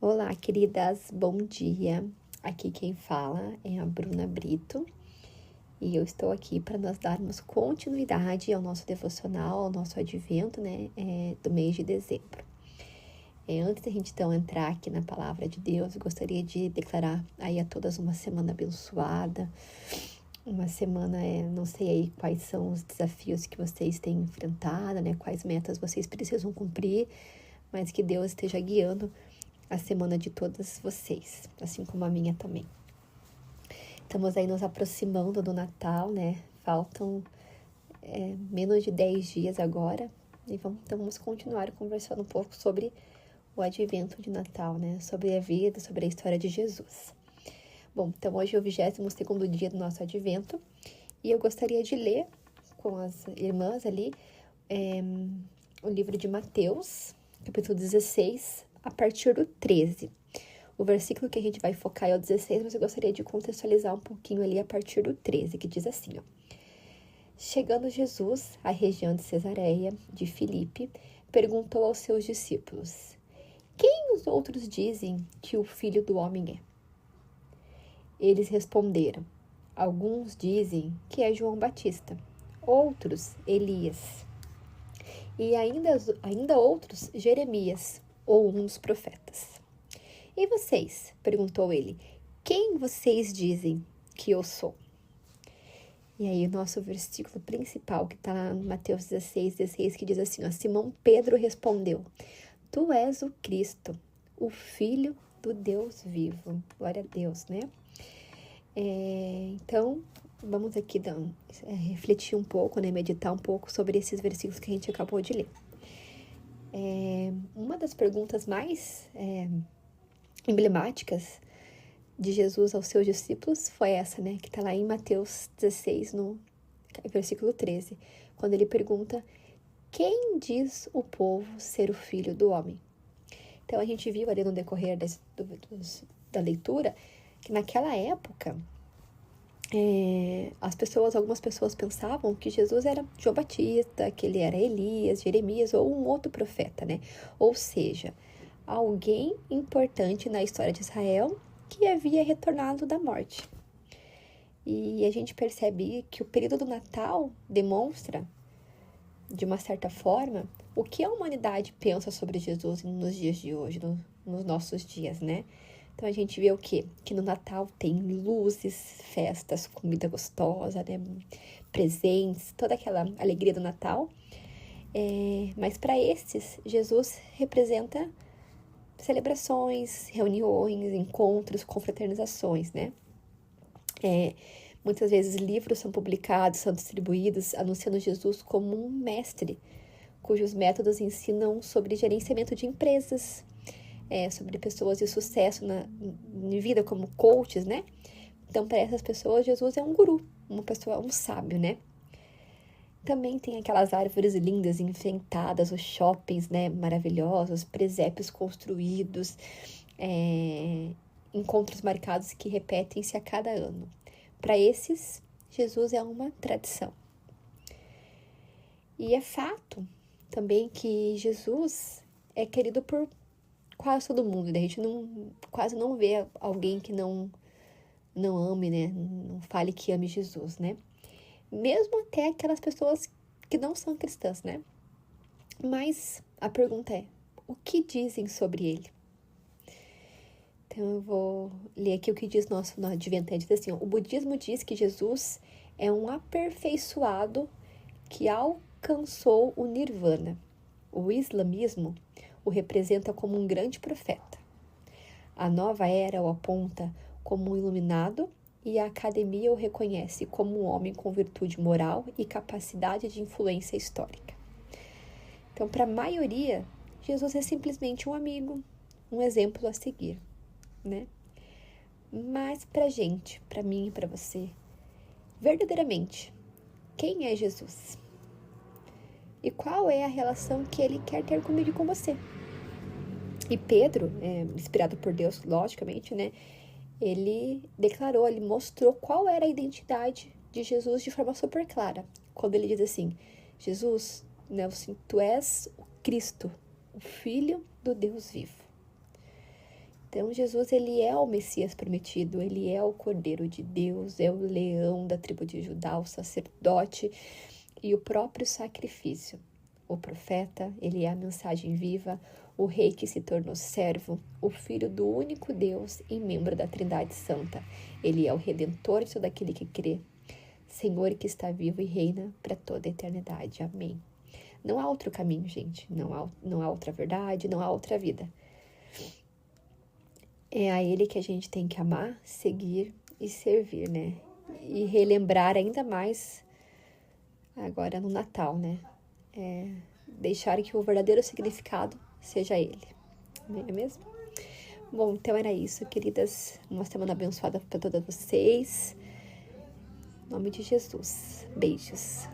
Olá, queridas, bom dia. Aqui quem fala é a Bruna Brito e eu estou aqui para nós darmos continuidade ao nosso devocional, ao nosso advento, do mês de dezembro. Antes da gente então entrar aqui na palavra de Deus, eu gostaria de declarar aí a todas uma semana abençoada, uma semana, não sei aí quais são os desafios que vocês têm enfrentado, quais metas vocês precisam cumprir, mas que Deus esteja guiando a semana de todas vocês, assim como a minha também. Estamos aí nos aproximando do Natal, Faltam menos de 10 dias agora. E vamos continuar conversando um pouco sobre o advento de Natal, Sobre a vida, sobre a história de Jesus. Bom, então hoje é o 22º dia do nosso advento. E eu gostaria de ler com as irmãs ali o livro de Mateus, capítulo 16, a partir do 13. O versículo que a gente vai focar é o 16, mas eu gostaria de contextualizar um pouquinho ali a partir do 13, que diz assim, ó. Chegando Jesus à região de Cesareia de Filipe, perguntou aos seus discípulos: quem os outros dizem que o Filho do Homem é? Eles responderam: alguns dizem que é João Batista, outros Elias, e ainda outros Jeremias ou um dos profetas. E vocês? Perguntou ele. Quem vocês dizem que eu sou? E aí o nosso versículo principal, que está lá no Mateus 16, que diz assim, ó, Simão Pedro respondeu: tu és o Cristo, o Filho do Deus vivo. Glória a Deus, Então, vamos aqui refletir um pouco, meditar um pouco sobre esses versículos que a gente acabou de ler. Uma das perguntas mais emblemáticas de Jesus aos seus discípulos foi essa, que está lá em Mateus 16, no versículo 13, quando ele pergunta: quem diz o povo ser o Filho do Homem? Então a gente viu ali no decorrer da leitura que naquela época algumas pessoas pensavam que Jesus era João Batista, que ele era Elias, Jeremias ou um outro profeta, Ou seja, alguém importante na história de Israel que havia retornado da morte. E a gente percebe que o período do Natal demonstra, de uma certa forma, o que a humanidade pensa sobre Jesus nos dias de hoje, nos nossos dias, Então a gente vê o quê? Que no Natal tem luzes, festas, comida gostosa, presentes, toda aquela alegria do Natal. Mas para esses, Jesus representa celebrações, reuniões, encontros, confraternizações, Muitas vezes livros são publicados, são distribuídos, anunciando Jesus como um mestre, cujos métodos ensinam sobre gerenciamento de empresas, sobre pessoas de sucesso na vida, como coaches, Então, para essas pessoas, Jesus é um guru, um sábio, Também tem aquelas árvores lindas, enfeitadas, os shoppings, maravilhosos, presépios construídos, encontros marcados que repetem-se a cada ano. Para esses, Jesus é uma tradição. E é fato também que Jesus é querido por quase todo mundo, A gente quase não vê alguém que não ame, Não fale que ame Jesus, Mesmo até aquelas pessoas que não são cristãs, Mas a pergunta é, o que dizem sobre ele? Então eu vou ler aqui o que diz no Advento. Diz assim, o budismo diz que Jesus é um aperfeiçoado que alcançou o nirvana. O islamismo o representa como um grande profeta. A nova era o aponta como um iluminado e a academia o reconhece como um homem com virtude moral e capacidade de influência histórica. Então, para a maioria, Jesus é simplesmente um amigo, um exemplo a seguir, Mas para a gente, para mim e para você, verdadeiramente, quem é Jesus? E qual é a relação que ele quer ter comigo e com você? E Pedro, inspirado por Deus, logicamente, ele declarou, ele mostrou qual era a identidade de Jesus de forma super clara. Quando ele diz assim, Jesus, tu és o Cristo, o Filho do Deus vivo. Então, Jesus, ele é o Messias prometido, ele é o Cordeiro de Deus, é o leão da tribo de Judá, o sacerdote e o próprio sacrifício. O profeta, ele é a mensagem viva, o rei que se tornou servo, o filho do único Deus e membro da Trindade Santa. Ele é o redentor de todo aquele que crê, Senhor que está vivo e reina para toda a eternidade. Amém. Não há outro caminho, gente, não há outra verdade, não há outra vida. É a Ele que a gente tem que amar, seguir e servir, né? E relembrar ainda mais agora no Natal, né? Deixar que o verdadeiro significado seja Ele, não é mesmo? Bom, então era isso, queridas. Uma semana abençoada para todas vocês. Em nome de Jesus. Beijos.